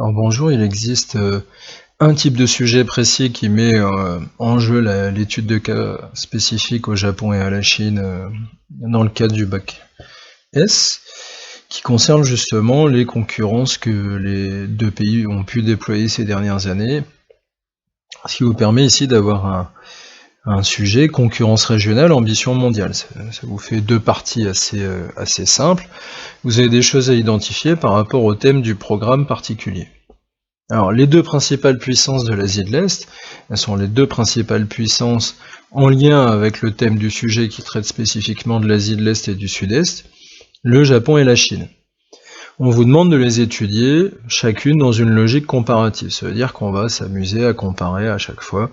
Alors bonjour, il existe un type de sujet précis qui met en jeu l'étude de cas spécifiques au Japon et à la Chine dans le cadre du bac S, qui concerne justement les concurrences que les deux pays ont pu déployer ces dernières années, ce qui vous permet ici d'avoir un sujet concurrence régionale, ambition mondiale. Ça vous fait deux parties assez simples. Vous avez des choses à identifier par rapport au thème du programme particulier. Alors, les deux principales puissances de l'Asie de l'Est, elles sont les deux principales puissances en lien avec le thème du sujet qui traite spécifiquement de l'Asie de l'Est et du Sud-Est, le Japon et la Chine. On vous demande de les étudier chacune dans une logique comparative. Ça veut dire qu'on va s'amuser à comparer à chaque fois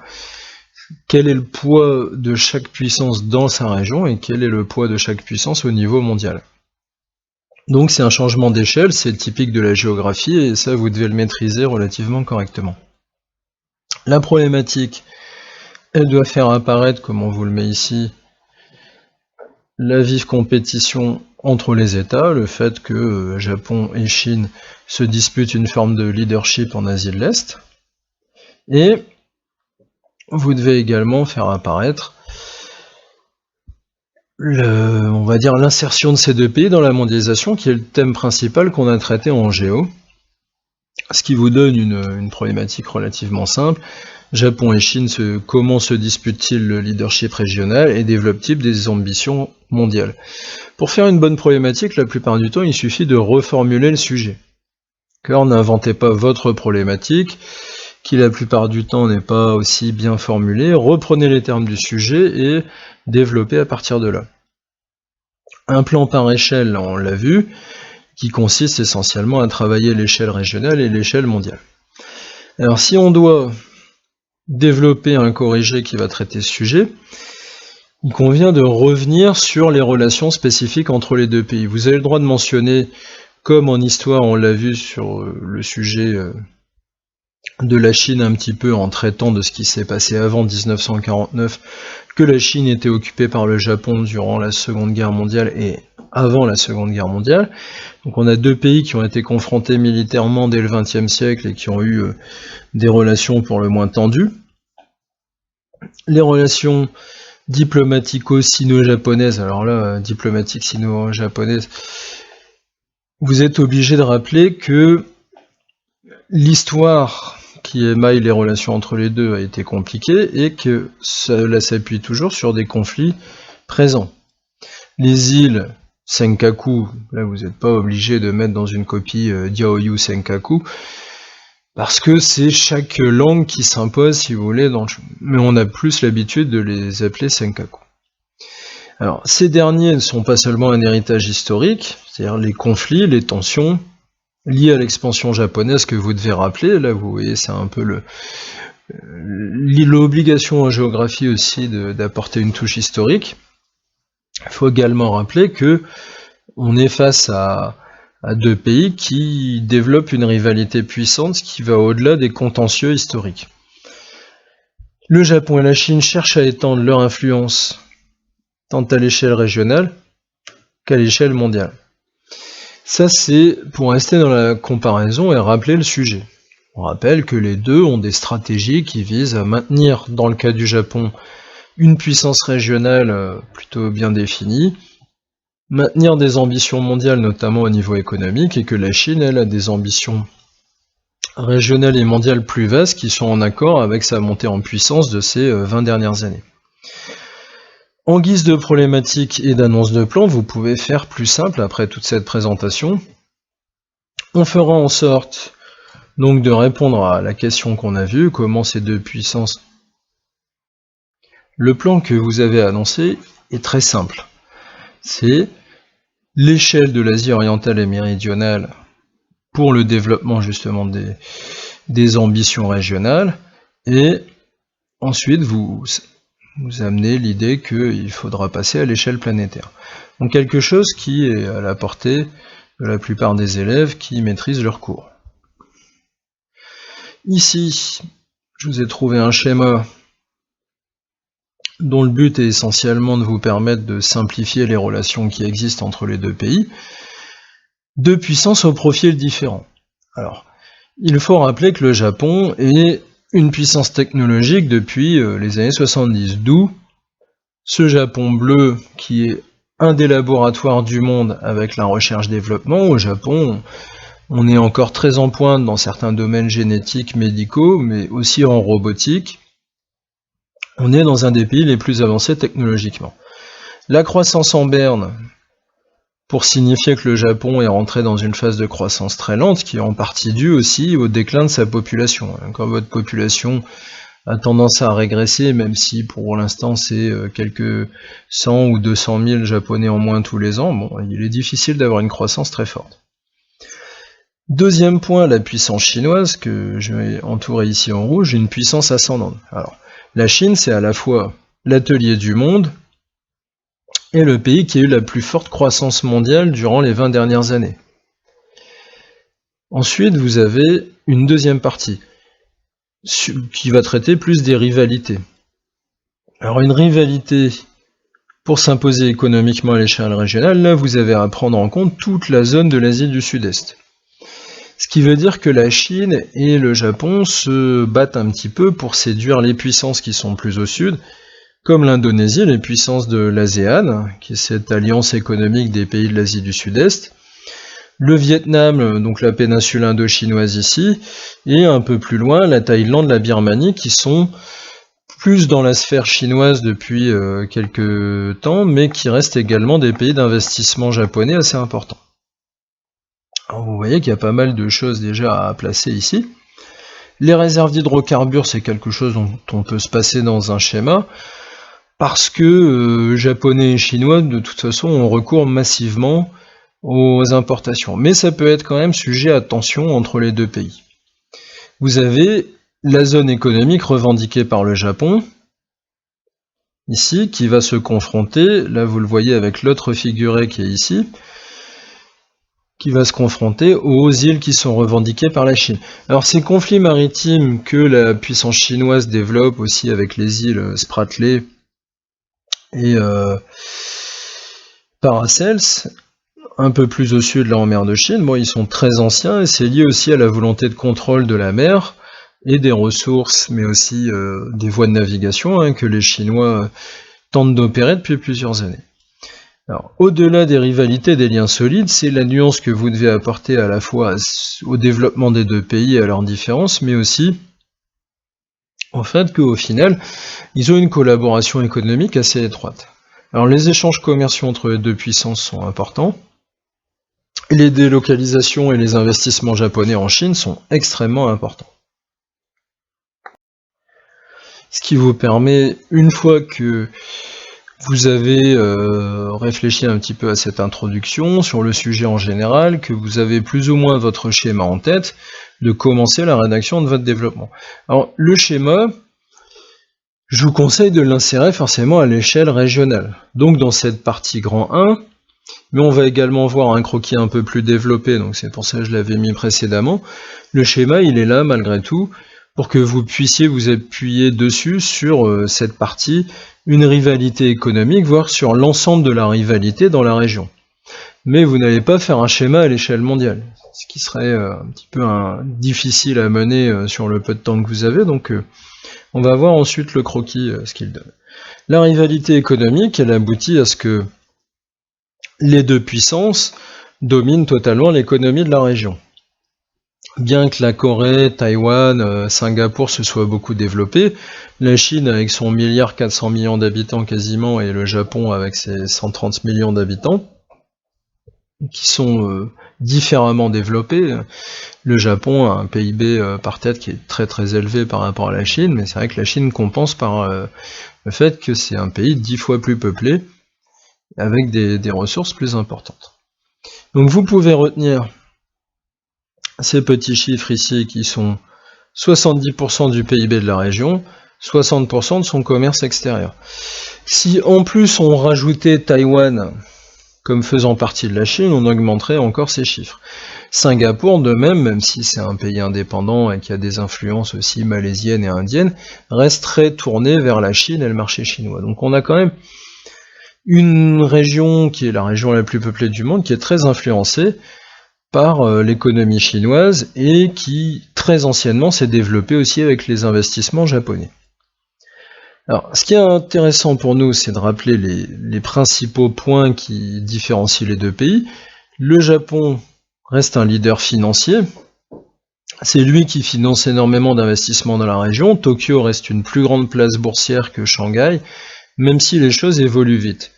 quel est le poids de chaque puissance dans sa région et quel est le poids de chaque puissance au niveau mondial. Donc c'est un changement d'échelle, c'est typique de la géographie et ça vous devez le maîtriser relativement correctement. La problématique, elle doit faire apparaître, comme on vous le met ici, la vive compétition entre les États, le fait que Japon et Chine se disputent une forme de leadership en Asie de l'Est. Et vous devez également faire apparaître on va dire l'insertion de ces deux pays dans la mondialisation, qui est le thème principal qu'on a traité en géo, ce qui vous donne une problématique relativement simple. Japon et Chine, comment se disputent-ils le leadership régional et développent-ils des ambitions mondiales? Pour faire une bonne problématique, la plupart du temps, il suffit de reformuler le sujet. Car n'inventez pas votre problématique, qui la plupart du temps n'est pas aussi bien formulée, reprenez les termes du sujet et développez à partir de là. Un plan par échelle, on l'a vu, qui consiste essentiellement à travailler l'échelle régionale et l'échelle mondiale. Alors si on doit développer un corrigé qui va traiter ce sujet, il convient de revenir sur les relations spécifiques entre les deux pays. Vous avez le droit de mentionner, comme en histoire on l'a vu sur le sujet de la Chine un petit peu en traitant de ce qui s'est passé avant 1949, que la Chine était occupée par le Japon durant la Seconde Guerre mondiale et avant la Seconde Guerre mondiale. Donc on a deux pays qui ont été confrontés militairement dès le XXe siècle et qui ont eu des relations pour le moins tendues. Les relations diplomatico-sino-japonaises, alors là, diplomatique-sino-japonaise, vous êtes obligé de rappeler que l'histoire qui émaille les relations entre les deux a été compliquée et que cela s'appuie toujours sur des conflits présents. Les îles Senkaku, là vous n'êtes pas obligé de mettre dans une copie Diaoyu Senkaku, parce que c'est chaque langue qui s'impose, si vous voulez, mais on a plus l'habitude de les appeler Senkaku. Alors, ces derniers ne sont pas seulement un héritage historique, c'est-à-dire les conflits, les tensions liées à l'expansion japonaise que vous devez rappeler. Là, vous voyez, c'est un peu l'obligation en géographie aussi d'apporter une touche historique. Il faut également rappeler que on est face à deux pays qui développent une rivalité puissante qui va au-delà des contentieux historiques. Le Japon et la Chine cherchent à étendre leur influence tant à l'échelle régionale qu'à l'échelle mondiale. Ça, c'est pour rester dans la comparaison et rappeler le sujet. On rappelle que les deux ont des stratégies qui visent à maintenir, dans le cas du Japon, une puissance régionale plutôt bien définie, maintenir des ambitions mondiales, notamment au niveau économique, et que la Chine, elle, a des ambitions régionales et mondiales plus vastes qui sont en accord avec sa montée en puissance de ces 20 dernières années. En guise de problématique et d'annonce de plan, vous pouvez faire plus simple après toute cette présentation. On fera en sorte donc de répondre à la question qu'on a vue, comment ces deux puissances. Le plan que vous avez annoncé est très simple. C'est l'échelle de l'Asie orientale et méridionale pour le développement justement des ambitions régionales, et ensuite vous amenez l'idée qu'il faudra passer à l'échelle planétaire. Donc quelque chose qui est à la portée de la plupart des élèves qui maîtrisent leur cours. Ici, je vous ai trouvé un schéma dont le but est essentiellement de vous permettre de simplifier les relations qui existent entre les deux pays, deux puissances au profil différent. Alors, Il faut rappeler que le Japon est une puissance technologique depuis les années 70, d'où ce Japon bleu qui est un des laboratoires du monde avec la recherche-développement. Au Japon, on est encore très en pointe dans certains domaines génétiques, médicaux, mais aussi en robotique. On est dans un des pays les plus avancés technologiquement. La croissance en berne, pour signifier que le Japon est rentré dans une phase de croissance très lente, qui est en partie due aussi au déclin de sa population. Quand votre population a tendance à régresser, même si pour l'instant c'est quelques 100 ou 200 000 Japonais en moins tous les ans, bon, il est difficile d'avoir une croissance très forte. Deuxième point, la puissance chinoise, que je vais entourer ici en rouge, une puissance ascendante. Alors, la Chine, c'est à la fois l'atelier du monde et le pays qui a eu la plus forte croissance mondiale durant les 20 dernières années. Ensuite, vous avez une deuxième partie qui va traiter plus des rivalités. Alors une rivalité pour s'imposer économiquement à l'échelle régionale, là vous avez à prendre en compte toute la zone de l'Asie du Sud-Est. Ce qui veut dire que la Chine et le Japon se battent un petit peu pour séduire les puissances qui sont plus au sud, comme l'Indonésie, les puissances de l'ASEAN, qui est cette alliance économique des pays de l'Asie du Sud-Est, le Vietnam, donc la péninsule indo-chinoise ici, et un peu plus loin, la Thaïlande, la Birmanie, qui sont plus dans la sphère chinoise depuis quelques temps, mais qui restent également des pays d'investissement japonais assez importants. Alors vous voyez qu'il y a pas mal de choses déjà à placer ici. Les réserves d'hydrocarbures, c'est quelque chose dont on peut se passer dans un schéma, parce que Japonais et Chinois, de toute façon, ont recours massivement aux importations. Mais ça peut être quand même sujet à tension entre les deux pays. Vous avez la zone économique revendiquée par le Japon, ici, qui va se confronter, là vous le voyez avec l'autre figuré qui est ici, qui va se confronter aux îles qui sont revendiquées par la Chine. Alors ces conflits maritimes que la puissance chinoise développe aussi avec les îles Spratly et Paracels, un peu plus au sud, là en mer de Chine, bon, ils sont très anciens et c'est lié aussi à la volonté de contrôle de la mer et des ressources, mais aussi des voies de navigation que les Chinois tentent d'opérer depuis plusieurs années. Alors, au-delà des rivalités, des liens solides, c'est la nuance que vous devez apporter à la fois au développement des deux pays et à leurs différences, mais aussi au fait qu'au final, ils ont une collaboration économique assez étroite. Alors les échanges commerciaux entre les deux puissances sont importants. Les délocalisations et les investissements japonais en Chine sont extrêmement importants. Ce qui vous permet, une fois que vous avez réfléchi un petit peu à cette introduction sur le sujet en général, que vous avez plus ou moins votre schéma en tête, de commencer la rédaction de votre développement. Alors le schéma, je vous conseille de l'insérer forcément à l'échelle régionale. Donc dans cette partie grand 1, mais on va également voir un croquis un peu plus développé, donc c'est pour ça que je l'avais mis précédemment. Le schéma, il est là malgré tout, pour que vous puissiez vous appuyer dessus sur cette partie, une rivalité économique, voire sur l'ensemble de la rivalité dans la région. Mais vous n'allez pas faire un schéma à l'échelle mondiale, ce qui serait un petit peu difficile à mener sur le peu de temps que vous avez, donc on va voir ensuite le croquis, ce qu'il donne. La rivalité économique, elle aboutit à ce que les deux puissances dominent totalement l'économie de la région. Bien que la Corée, Taïwan, Singapour se soient beaucoup développés, la Chine avec son 1,4 milliard d'habitants quasiment et le Japon avec ses 130 millions d'habitants, qui sont différemment développés. Le Japon a un PIB par tête qui est très très élevé par rapport à la Chine, mais c'est vrai que la Chine compense par le fait que c'est un pays 10 fois plus peuplé, avec des ressources plus importantes. Donc vous pouvez retenir ces petits chiffres ici qui sont 70% du PIB de la région, 60% de son commerce extérieur. Si en plus on rajoutait Taïwan comme faisant partie de la Chine, on augmenterait encore ces chiffres. Singapour, de même si c'est un pays indépendant et qui a des influences aussi malaisiennes et indiennes, reste très tourné vers la Chine et le marché chinois. Donc on a quand même une région qui est la région la plus peuplée du monde, qui est très influencée par l'économie chinoise et qui très anciennement s'est développé aussi avec les investissements japonais. Alors, ce qui est intéressant pour nous, c'est de rappeler les principaux points qui différencient les deux pays. Le Japon reste un leader financier. C'est lui qui finance énormément d'investissements dans la région. Tokyo reste une plus grande place boursière que Shanghai, même si les choses évoluent vite.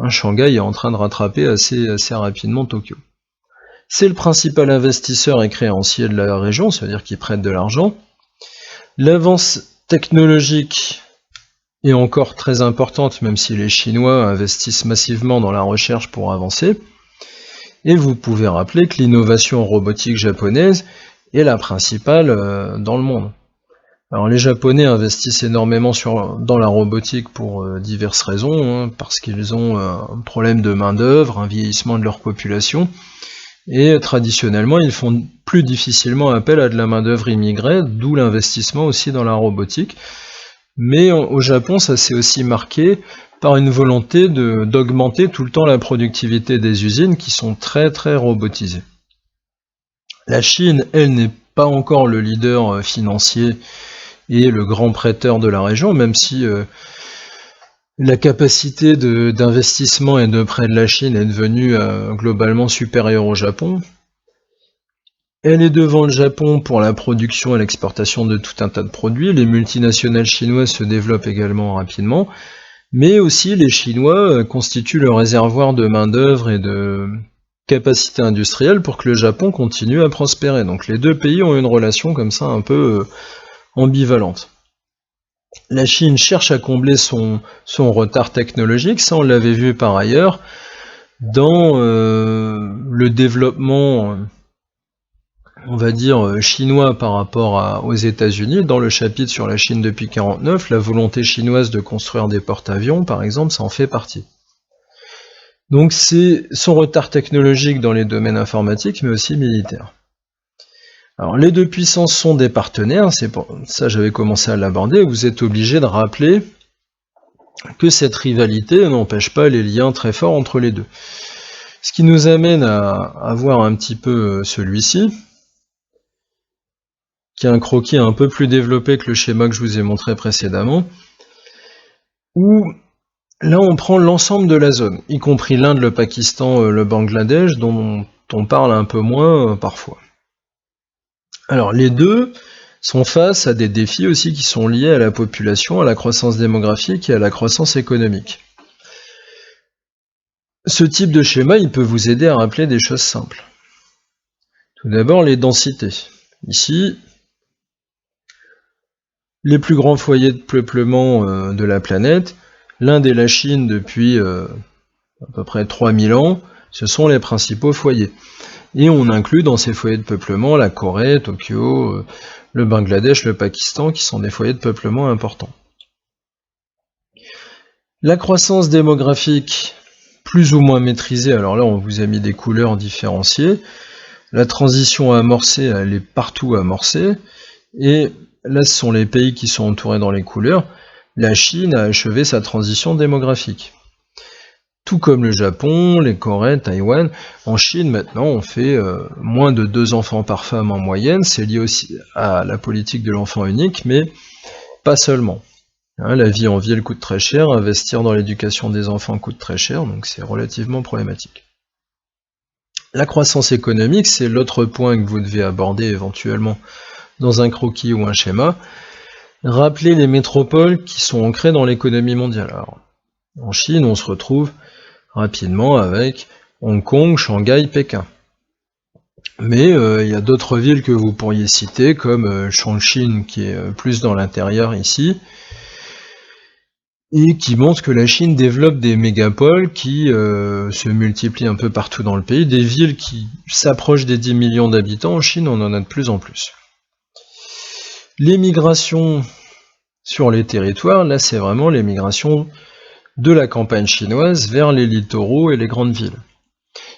Shanghai est en train de rattraper assez rapidement Tokyo. C'est le principal investisseur et créancier de la région, c'est-à-dire qu'il prête de l'argent. L'avance technologique est encore très importante, même si les Chinois investissent massivement dans la recherche pour avancer. Et vous pouvez rappeler que l'innovation robotique japonaise est la principale dans le monde. Alors les Japonais investissent énormément dans la robotique pour diverses raisons, parce qu'ils ont un problème de main-d'œuvre, un vieillissement de leur population, et traditionnellement ils font plus difficilement appel à de la main-d'œuvre immigrée, d'où l'investissement aussi dans la robotique. Mais au Japon, ça s'est aussi marqué par une volonté d'augmenter tout le temps la productivité des usines qui sont très très robotisées. La Chine, elle, n'est pas encore le leader financier et le grand prêteur de la région, même si la capacité d'investissement et de prêt de la Chine est devenue globalement supérieure au Japon. Elle est devant le Japon pour la production et l'exportation de tout un tas de produits. Les multinationales chinoises se développent également rapidement, mais aussi les Chinois constituent le réservoir de main-d'œuvre et de capacité industrielle pour que le Japon continue à prospérer. Donc les deux pays ont une relation comme ça un peu ambivalente. La Chine cherche à combler son retard technologique, ça on l'avait vu par ailleurs dans le développement, on va dire, chinois par rapport aux États-Unis. Dans le chapitre sur la Chine depuis 1949, la volonté chinoise de construire des porte-avions, par exemple, ça en fait partie. Donc c'est son retard technologique dans les domaines informatiques, mais aussi militaires. Alors les deux puissances sont des partenaires, c'est pour ça j'avais commencé à l'aborder. Vous êtes obligé de rappeler que cette rivalité n'empêche pas les liens très forts entre les deux. Ce qui nous amène à voir un petit peu celui-ci, qui est un croquis un peu plus développé que le schéma que je vous ai montré précédemment, où là on prend l'ensemble de la zone, y compris l'Inde, le Pakistan, le Bangladesh, dont on parle un peu moins parfois. Alors les deux sont face à des défis aussi qui sont liés à la population, à la croissance démographique et à la croissance économique. Ce type de schéma, il peut vous aider à rappeler des choses simples. Tout d'abord, les densités. Ici, les plus grands foyers de peuplement de la planète, l'Inde et la Chine depuis à peu près 3000 ans, ce sont les principaux foyers. Et on inclut dans ces foyers de peuplement la Corée, Tokyo, le Bangladesh, le Pakistan, qui sont des foyers de peuplement importants. La croissance démographique, plus ou moins maîtrisée, alors là on vous a mis des couleurs différenciées. La transition amorcée, elle est partout amorcée. Et là ce sont les pays qui sont entourés dans les couleurs. La Chine a achevé sa transition démographique. Tout comme le Japon, les Corées, Taïwan, en Chine maintenant on fait moins de 2 enfants par femme en moyenne, c'est lié aussi à la politique de l'enfant unique, mais pas seulement. La vie en ville coûte très cher, investir dans l'éducation des enfants coûte très cher, donc c'est relativement problématique. La croissance économique, c'est l'autre point que vous devez aborder éventuellement dans un croquis ou un schéma. Rappelez les métropoles qui sont ancrées dans l'économie mondiale. Alors, en Chine, on se retrouve rapidement avec Hong Kong, Shanghai, Pékin. Mais il y a d'autres villes que vous pourriez citer, comme Chongqing, qui est plus dans l'intérieur ici, et qui montre que la Chine développe des mégapoles qui se multiplient un peu partout dans le pays, des villes qui s'approchent des 10 millions d'habitants. En Chine, on en a de plus en plus. Les migrations sur les territoires, là c'est vraiment les migrations de la campagne chinoise vers les littoraux et les grandes villes.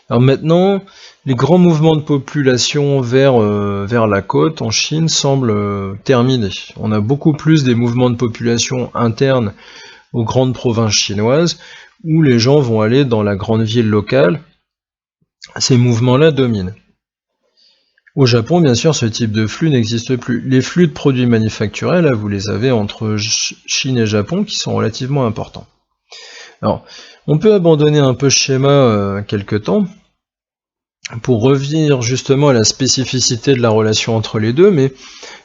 Alors maintenant, les grands mouvements de population vers la côte en Chine semblent terminés. On a beaucoup plus des mouvements de population internes aux grandes provinces chinoises, où les gens vont aller dans la grande ville locale. Ces mouvements-là dominent. Au Japon, bien sûr, ce type de flux n'existe plus. Les flux de produits manufacturés, là, vous les avez entre Chine et Japon, qui sont relativement importants. Alors, on peut abandonner un peu ce schéma quelque temps, pour revenir justement à la spécificité de la relation entre les deux, mais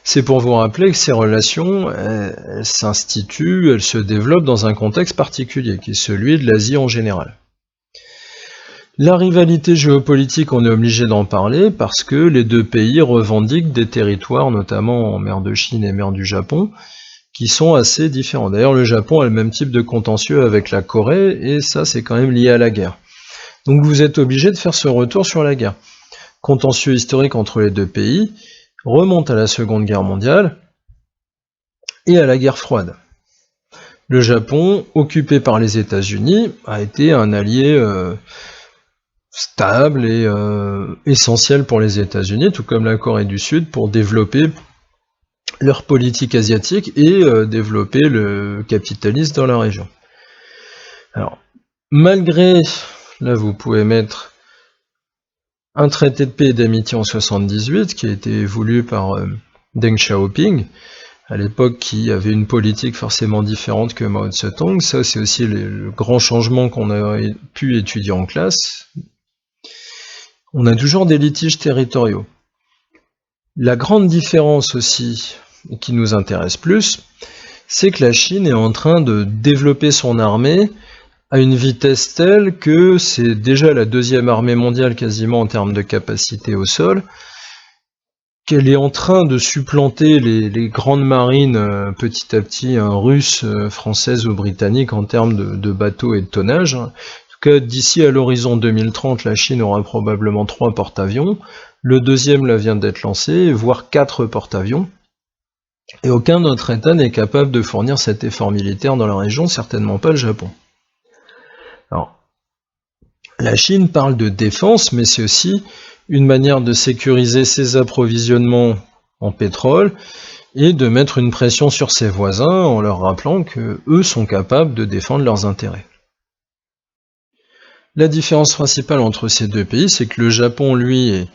c'est pour vous rappeler que ces relations, elles s'instituent, elles se développent dans un contexte particulier, qui est celui de l'Asie en général. La rivalité géopolitique, on est obligé d'en parler parce que les deux pays revendiquent des territoires, notamment en mer de Chine et mer du Japon, qui sont assez différents. D'ailleurs, le Japon a le même type de contentieux avec la Corée, et ça, c'est quand même lié à la guerre. Donc vous êtes obligé de faire ce retour sur la guerre. Contentieux historique entre les deux pays remonte à la Seconde Guerre mondiale et à la guerre froide. Le Japon, occupé par les États-Unis, a été un allié stable et essentiel pour les États-Unis, tout comme la Corée du Sud, pour développer leur politique asiatique et développer le capitalisme dans la région. Alors, malgré, là vous pouvez mettre un traité de paix et d'amitié en 1978 qui a été voulu par Deng Xiaoping, à l'époque qui avait une politique forcément différente que Mao Tse-tung. Ça, c'est aussi le grand changement qu'on a pu étudier en classe. On a toujours des litiges territoriaux. La grande différence aussi, et qui nous intéresse plus, c'est que la Chine est en train de développer son armée à une vitesse telle que c'est déjà la deuxième armée mondiale quasiment en termes de capacité au sol, qu'elle est en train de supplanter les grandes marines petit à petit, russes, françaises ou britanniques en termes de bateaux et de tonnage. En tout cas, d'ici à l'horizon 2030, la Chine aura probablement 3 porte-avions. Le deuxième là vient d'être lancé, voire 4 porte-avions. Et aucun autre État n'est capable de fournir cet effort militaire dans la région, certainement pas le Japon. Alors, la Chine parle de défense, mais c'est aussi une manière de sécuriser ses approvisionnements en pétrole et de mettre une pression sur ses voisins en leur rappelant que eux sont capables de défendre leurs intérêts. La différence principale entre ces deux pays, c'est que le Japon, lui,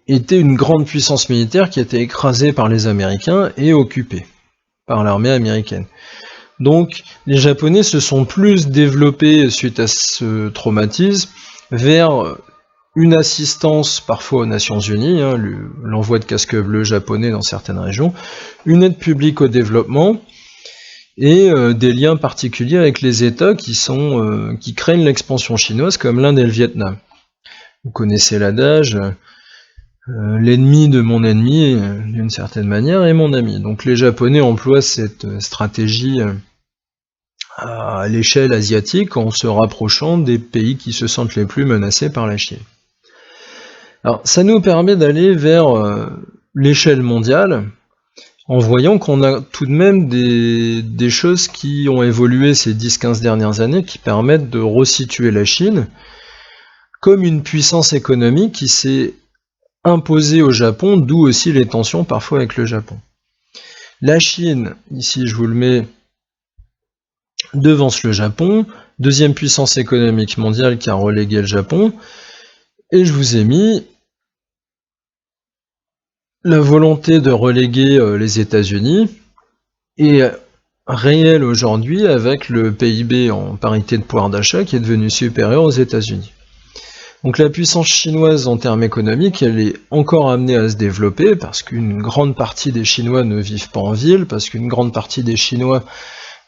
était une grande puissance militaire qui a été écrasée par les Américains et occupée par l'armée américaine. Donc les Japonais se sont plus développés suite à ce traumatisme vers une assistance parfois aux Nations Unies, l'envoi de casques bleus japonais dans certaines régions, une aide publique au développement et des liens particuliers avec les États qui craignent l'expansion chinoise comme l'Inde et le Vietnam. Vous connaissez l'adage, l'ennemi de mon ennemi, d'une certaine manière, est mon ami. Donc les Japonais emploient cette stratégie à l'échelle asiatique en se rapprochant des pays qui se sentent les plus menacés par la Chine. Alors ça nous permet d'aller vers l'échelle mondiale en voyant qu'on a tout de même des choses qui ont évolué ces 10-15 dernières années qui permettent de resituer la Chine comme une puissance économique qui s'est imposée au Japon, d'où aussi les tensions parfois avec le Japon. La Chine, ici je vous le mets, devance le Japon, deuxième puissance économique mondiale qui a relégué le Japon, et je vous ai mis la volonté de reléguer les États-Unis est réelle aujourd'hui avec le PIB en parité de pouvoir d'achat qui est devenu supérieur aux États-Unis. Donc la puissance chinoise en termes économiques, elle est encore amenée à se développer parce qu'une grande partie des Chinois ne vivent pas en ville, parce qu'une grande partie des Chinois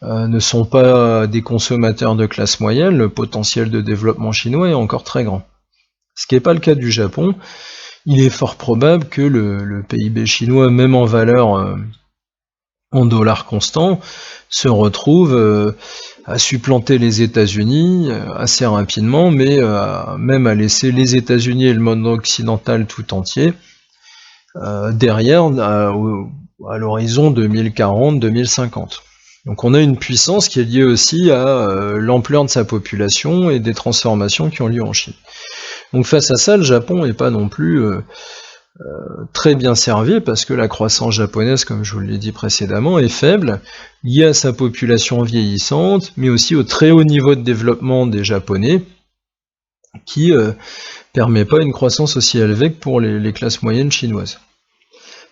ne sont pas des consommateurs de classe moyenne, le potentiel de développement chinois est encore très grand. Ce qui n'est pas le cas du Japon. Il est fort probable que le PIB chinois, même en valeur en dollars constants, se retrouve à supplanter les États-Unis assez rapidement, mais même à laisser les États-Unis et le monde occidental tout entier derrière à l'horizon 2040-2050. Donc on a une puissance qui est liée aussi à l'ampleur de sa population et des transformations qui ont lieu en Chine. Donc face à ça, le Japon n'est pas non plus très bien servi parce que la croissance japonaise, comme je vous l'ai dit précédemment, est faible, liée à sa population vieillissante, mais aussi au très haut niveau de développement des Japonais, qui permet pas une croissance aussi élevée que pour les classes moyennes chinoises.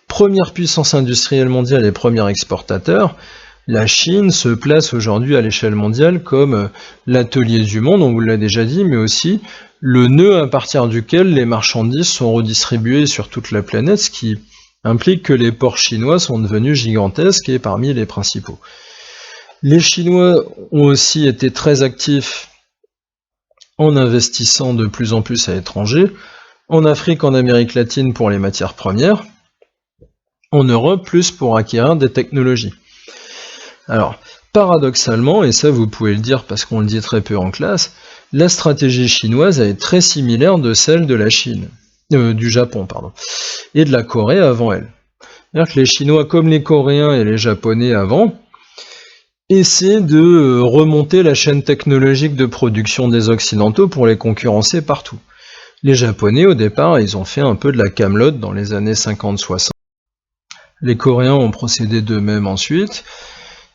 Première puissance industrielle mondiale et premier exportateur, la Chine se place aujourd'hui à l'échelle mondiale comme l'atelier du monde, on vous l'a déjà dit, mais aussi le nœud à partir duquel les marchandises sont redistribuées sur toute la planète, ce qui implique que les ports chinois sont devenus gigantesques et parmi les principaux. Les Chinois ont aussi été très actifs en investissant de plus en plus à l'étranger, en Afrique, en Amérique latine pour les matières premières, en Europe plus pour acquérir des technologies. Alors, paradoxalement, et ça vous pouvez le dire parce qu'on le dit très peu en classe, la stratégie chinoise est très similaire de celle de la Chine, du Japon, pardon, et de la Corée avant elle. C'est-à-dire que les Chinois, comme les Coréens et les Japonais avant, essaient de remonter la chaîne technologique de production des Occidentaux pour les concurrencer partout. Les Japonais, au départ, ils ont fait un peu de la camelote dans les années 50-60. Les Coréens ont procédé d'eux-mêmes ensuite,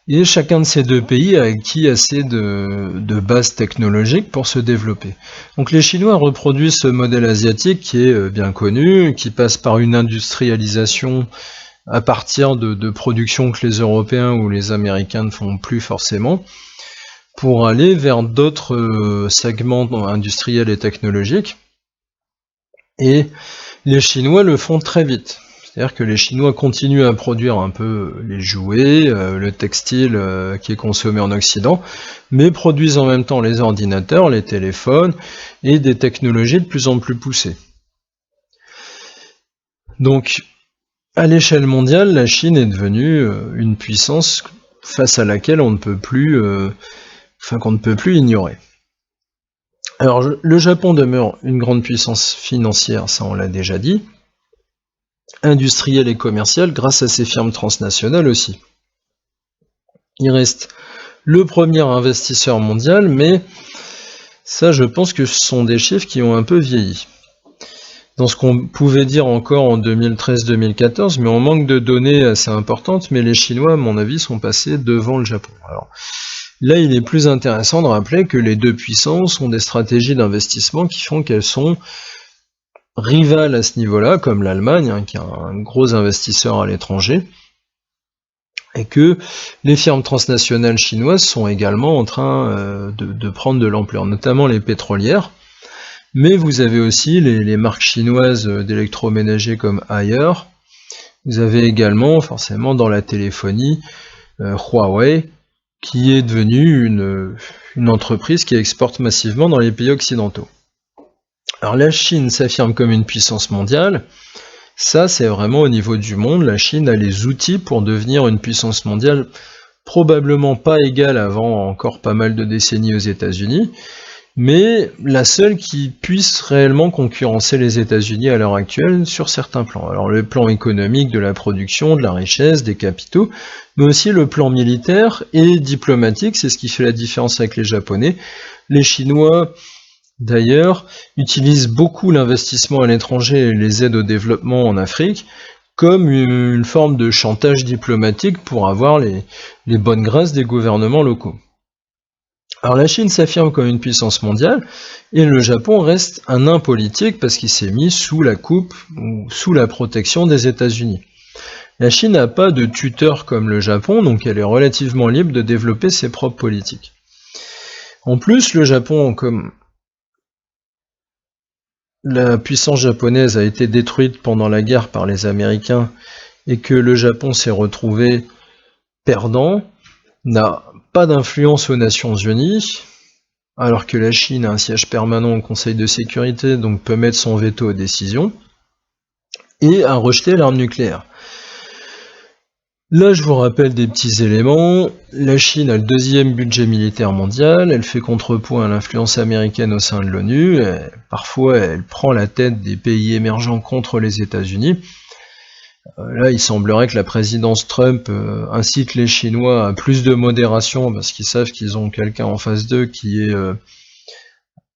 et chacun de ces deux pays a acquis assez de bases technologiques pour se développer. Donc les Chinois reproduisent ce modèle asiatique qui est bien connu, qui passe par une industrialisation à partir de productions que les Européens ou les Américains ne font plus forcément, pour aller vers d'autres segments industriels et technologiques. Et les Chinois le font très vite. C'est-à-dire que les Chinois continuent à produire un peu les jouets, le textile qui est consommé en Occident, mais produisent en même temps les ordinateurs, les téléphones et des technologies de plus en plus poussées. Donc, à l'échelle mondiale, la Chine est devenue une puissance face à laquelle on ne peut plus, qu'on ne peut plus ignorer. Alors, le Japon demeure une grande puissance financière, ça on l'a déjà dit, industrielle et commerciale grâce à ses firmes transnationales aussi. Il reste le premier investisseur mondial, mais ça je pense que ce sont des chiffres qui ont un peu vieilli. Dans ce qu'on pouvait dire encore en 2013-2014, mais on manque de données assez importantes, mais les Chinois, à mon avis, sont passés devant le Japon. Alors, là, il est plus intéressant de rappeler que les deux puissances ont des stratégies d'investissement qui font qu'elles sont rivales à ce niveau-là, comme l'Allemagne, qui est un gros investisseur à l'étranger, et que les firmes transnationales chinoises sont également en train de prendre de l'ampleur, notamment les pétrolières. Mais vous avez aussi les marques chinoises d'électroménager comme Haier. Vous avez également, forcément, dans la téléphonie, Huawei, qui est devenue une entreprise qui exporte massivement dans les pays occidentaux. Alors la Chine s'affirme comme une puissance mondiale. Ça, c'est vraiment au niveau du monde. La Chine a les outils pour devenir une puissance mondiale, probablement pas égale avant encore pas mal de décennies aux États-Unis, mais la seule qui puisse réellement concurrencer les États-Unis à l'heure actuelle sur certains plans. Alors le plan économique de la production, de la richesse, des capitaux, mais aussi le plan militaire et diplomatique, c'est ce qui fait la différence avec les Japonais. Les Chinois, d'ailleurs, utilisent beaucoup l'investissement à l'étranger et les aides au développement en Afrique comme une forme de chantage diplomatique pour avoir les bonnes grâces des gouvernements locaux. Alors la Chine s'affirme comme une puissance mondiale, et le Japon reste un nain politique parce qu'il s'est mis sous la coupe ou sous la protection des États-Unis. La Chine n'a pas de tuteur comme le Japon, donc elle est relativement libre de développer ses propres politiques. En plus, le Japon, comme la puissance japonaise a été détruite pendant la guerre par les Américains et que le Japon s'est retrouvé perdant, n'a pas d'influence aux Nations Unies, alors que la Chine a un siège permanent au Conseil de sécurité, donc peut mettre son veto aux décisions, et a rejeté l'arme nucléaire. Là, je vous rappelle des petits éléments. La Chine a le deuxième budget militaire mondial, elle fait contrepoint à l'influence américaine au sein de l'ONU, parfois elle prend la tête des pays émergents contre les États-Unis. Là, il semblerait que la présidence Trump incite les Chinois à plus de modération parce qu'ils savent qu'ils ont quelqu'un en face d'eux qui est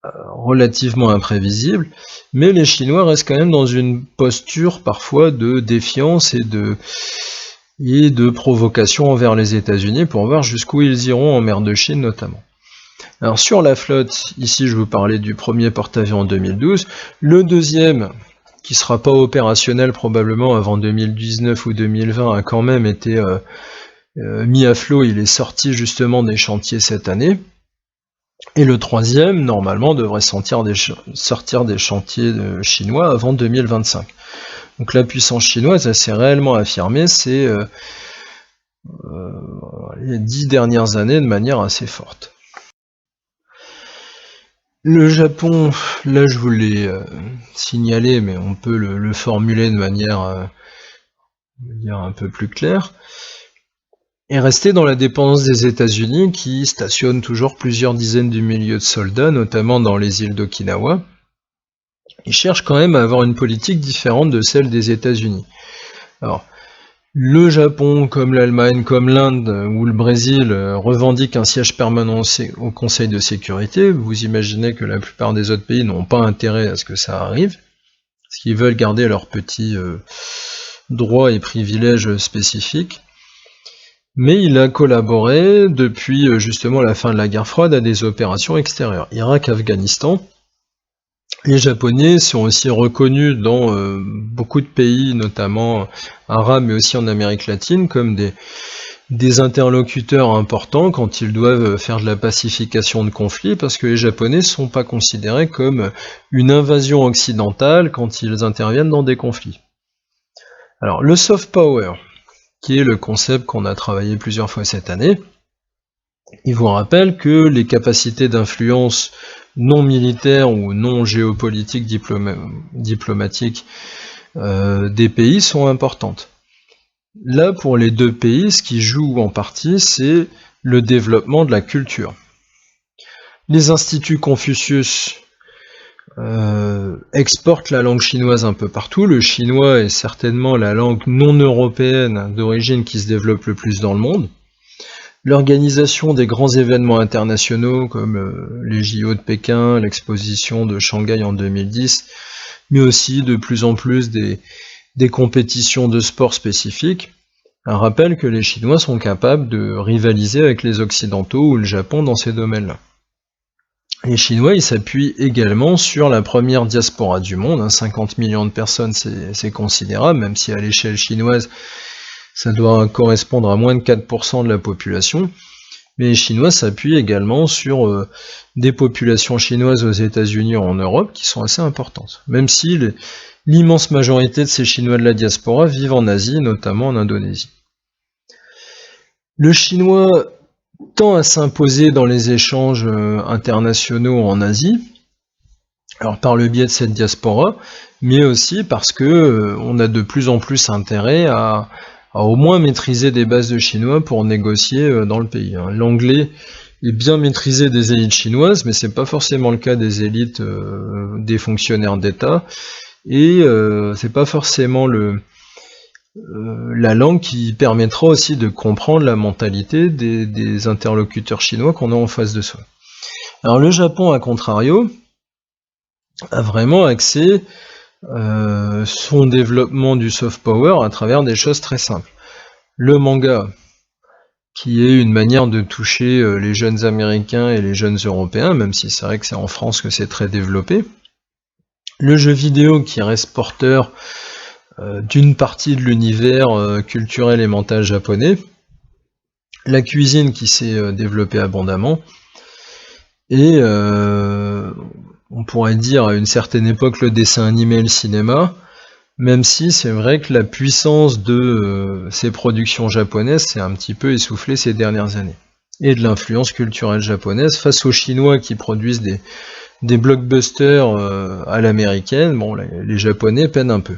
relativement imprévisible, mais les Chinois restent quand même dans une posture parfois de défiance et de provocation envers les États-Unis pour voir jusqu'où ils iront en mer de Chine notamment. Alors sur la flotte, ici je vous parlais du premier porte-avions en 2012, le deuxième, qui ne sera pas opérationnel probablement avant 2019 ou 2020, a quand même été mis à flot, il est sorti justement des chantiers cette année. Et le troisième, normalement, devrait sortir des chantiers chinois avant 2025. Donc la puissance chinoise, elle s'est réellement affirmée ces les 10 dernières années de manière assez forte. Le Japon, là je vous l'ai signalé, mais on peut le formuler de manière un peu plus claire, est resté dans la dépendance des États-Unis qui stationnent toujours plusieurs dizaines de milliers de soldats, notamment dans les îles d'Okinawa. Ils cherchent quand même à avoir une politique différente de celle des États-Unis. Alors, le Japon, comme l'Allemagne, comme l'Inde ou le Brésil, revendiquent un siège permanent au Conseil de sécurité. Vous imaginez que la plupart des autres pays n'ont pas intérêt à ce que ça arrive, parce qu'ils veulent garder leurs petits droits et privilèges spécifiques. Mais il a collaboré depuis justement la fin de la guerre froide à des opérations extérieures. Irak, Afghanistan. Les Japonais sont aussi reconnus dans beaucoup de pays, notamment arabes, mais aussi en Amérique latine, comme des interlocuteurs importants quand ils doivent faire de la pacification de conflits, parce que les Japonais ne sont pas considérés comme une invasion occidentale quand ils interviennent dans des conflits. Alors, le soft power, qui est le concept qu'on a travaillé plusieurs fois cette année, il vous rappelle que les capacités d'influence non militaires ou non géopolitiques diplomatiques des pays sont importantes. Là, pour les deux pays, ce qui joue en partie, c'est le développement de la culture. Les instituts Confucius exportent la langue chinoise un peu partout. Le chinois est certainement la langue non européenne d'origine qui se développe le plus dans le monde. L'organisation des grands événements internationaux comme les JO de Pékin, l'exposition de Shanghai en 2010, mais aussi de plus en plus des compétitions de sport spécifiques, un rappel que les Chinois sont capables de rivaliser avec les Occidentaux ou le Japon dans ces domaines-là. Les Chinois, ils s'appuient également sur la première diaspora du monde, 50 millions de personnes, c'est considérable, même si à l'échelle chinoise, ça doit correspondre à moins de 4% de la population. Mais les Chinois s'appuient également sur des populations chinoises aux États-Unis ou en Europe qui sont assez importantes. Même si l'immense majorité de ces Chinois de la diaspora vivent en Asie, notamment en Indonésie. Le chinois tend à s'imposer dans les échanges internationaux en Asie, alors par le biais de cette diaspora, mais aussi parce que on a de plus en plus intérêt à au moins maîtriser des bases de chinois pour négocier dans le pays. L'anglais est bien maîtrisé des élites chinoises, mais c'est pas forcément le cas des élites des fonctionnaires d'État, et c'est pas forcément la langue qui permettra aussi de comprendre la mentalité des interlocuteurs chinois qu'on a en face de soi. Alors le Japon, à contrario, a vraiment axé son développement du soft power à travers des choses très simples. Le manga, qui est une manière de toucher les jeunes américains et les jeunes européens, même si c'est vrai que c'est en France que c'est très développé. Le jeu vidéo qui reste porteur d'une partie de l'univers culturel et mental japonais. La cuisine qui s'est développée abondamment. Et on pourrait dire à une certaine époque le dessin animé et le cinéma, même si c'est vrai que la puissance de ces productions japonaises s'est un petit peu essoufflée ces dernières années. Et de l'influence culturelle japonaise face aux Chinois qui produisent des blockbusters à l'américaine, bon, les Japonais peinent un peu.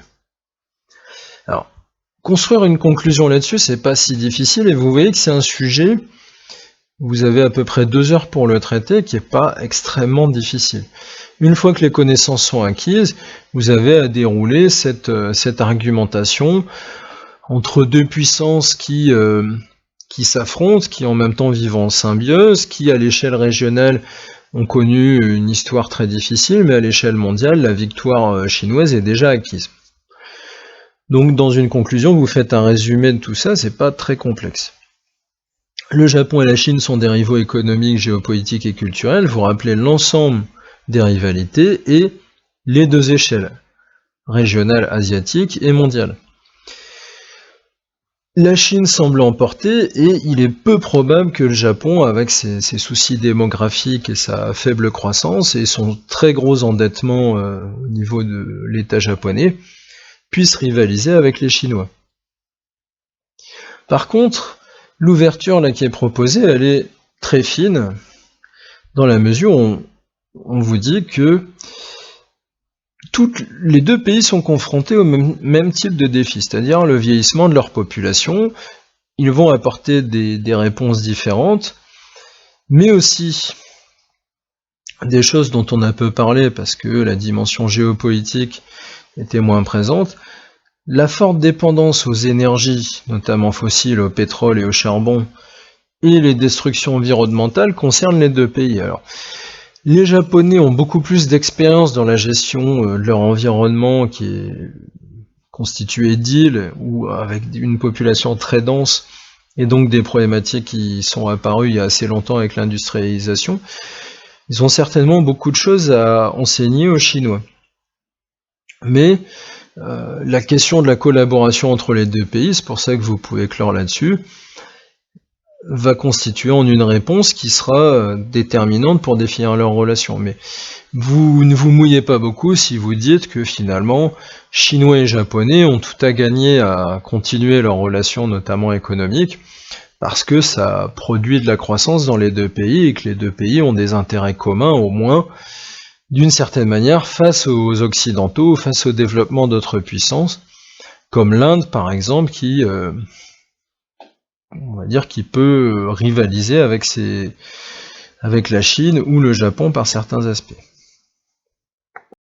Alors, construire une conclusion là-dessus, c'est pas si difficile, et vous voyez que c'est un sujet, vous avez à peu près 2 heures pour le traiter, qui est pas extrêmement difficile. Une fois que les connaissances sont acquises, vous avez à dérouler cette argumentation entre deux puissances qui s'affrontent, qui en même temps vivent en symbiose, qui à l'échelle régionale ont connu une histoire très difficile, mais à l'échelle mondiale, la victoire chinoise est déjà acquise. Donc dans une conclusion, vous faites un résumé de tout ça, c'est pas très complexe. Le Japon et la Chine sont des rivaux économiques, géopolitiques et culturels. Vous rappelez l'ensemble des rivalités et les deux échelles, régionale, asiatique et mondiale. La Chine semble emporter et il est peu probable que le Japon, avec ses soucis démographiques et sa faible croissance et son très gros endettement au niveau de l'État japonais, puisse rivaliser avec les Chinois. Par contre, l'ouverture là qui est proposée, elle est très fine, dans la mesure où on vous dit que les deux pays sont confrontés au même type de défi, c'est-à-dire le vieillissement de leur population. Ils vont apporter des réponses différentes, mais aussi des choses dont on a peu parlé parce que la dimension géopolitique était moins présente. La forte dépendance aux énergies, notamment fossiles, au pétrole et au charbon, et les destructions environnementales concernent les deux pays. Alors, les Japonais ont beaucoup plus d'expérience dans la gestion de leur environnement qui est constitué d'îles ou avec une population très dense et donc des problématiques qui sont apparues il y a assez longtemps avec l'industrialisation. Ils ont certainement beaucoup de choses à enseigner aux Chinois. Mais la question de la collaboration entre les deux pays, c'est pour ça que vous pouvez clore là-dessus, va constituer en une réponse qui sera déterminante pour définir leur relation. Mais vous ne vous mouillez pas beaucoup si vous dites que finalement, Chinois et Japonais ont tout à gagner à continuer leur relation, notamment économique, parce que ça produit de la croissance dans les deux pays et que les deux pays ont des intérêts communs, au moins, d'une certaine manière, face aux Occidentaux, face au développement d'autres puissances, comme l'Inde par exemple, qui, on va dire, qui peut rivaliser avec la Chine ou le Japon par certains aspects.